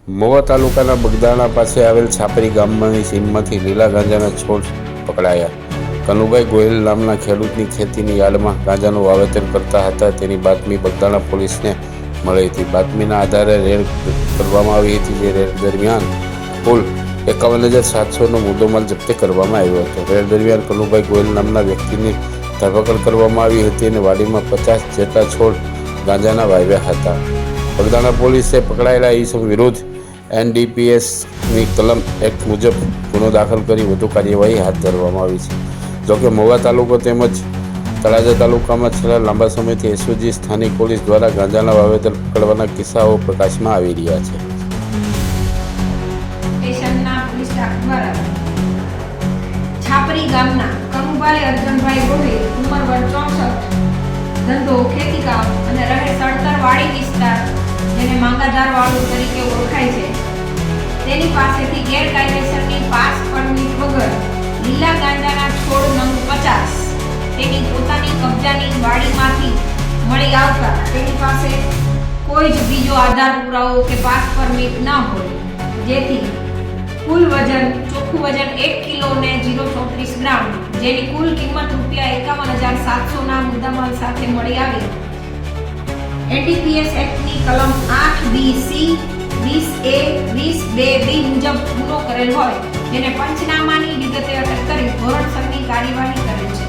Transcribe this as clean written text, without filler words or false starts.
મોવા તાલુકાના બગદાણા પાસે આવેલ છાપરી ગામની સીમમાંથી લીલા ગાંજાના છોડ પકડાયા. કનુભાઈ ગોહિલ નામના ખેડૂતની ખેતીની યાર્ડમાં ગાંજાનું વાવેતર કરતા હતા. તેની બાતમી બગદાણા પોલીસને મળી હતી. બાતમીના આધારે રેડ કરવામાં આવી હતી. જે રેડ દરમિયાન કુલ 51,700નો મુદ્દોમાલ જપ્ત કરવામાં આવ્યો હતો. રેડ દરમિયાન કનુભાઈ ગોહિલ નામના વ્યક્તિની ધરપકડ કરવામાં આવી હતી અને વાડીમાં 50 જેટલા છોડ ગાંજાના વાવ્યા હતા. બગદાણા પોલીસે પકડાયેલા ઈસમ વિરુદ્ધ NDPSની કલમ એક્ટ મુજબ ગુનો દાખલ કરી વધુ કાર્યવાહી હાથ ધરવામાં આવી છે. જોકે મોવા તાલુકો તેમજ તળાજા તાલુકામાં છેલ્લા લાંબા સમયથી SOG સ્થાનિક પોલીસ દ્વારા ગાંજાના વાવેતર પકડવાના કિસ્સાઓ પ્રકાશમાં આવી રહ્યા છે. સ્ટેશનના પોલીસ સ્ટાફ દ્વારા છાપરી ગામના કનુભાઈ અર્જનભાઈ ગોહિલ ઉંમર વર્ષ 64, ધંધો ખેતીકામ અને રહે સડતર વાડી વિસ્તાર, જેને માંગાદાર વાળું તરીકે ઓળખાય છે, તેની પાસેથી ગેરકાયદેસરની પાસ પરમિટ વગર લીલા ગાંજાના છોડ નંગ 50 તેની પોતાની કબજાની વાડીમાંથી મળી આવતા તેની પાસે કોઈ જ બીજો આધાર પુરાવો કે પાસ પરમિટ ન હોય, જેથી કુલ વજન ચોખ્ખું વજન 1 કિલો ને 0.34 ગ્રામ, જેની કુલ કિંમત ₹51,700ના મુદ્દામાલ સાથે મળી આવી. NDPS એક્ટની કલમ 8B(c), 20A, 20(2)(b) મુજબ ગુનો કરેલ હોય, જેને પંચનામાની વિગતે અટક કરી ધોરણસરની કાર્યવાહી કરેલ છે.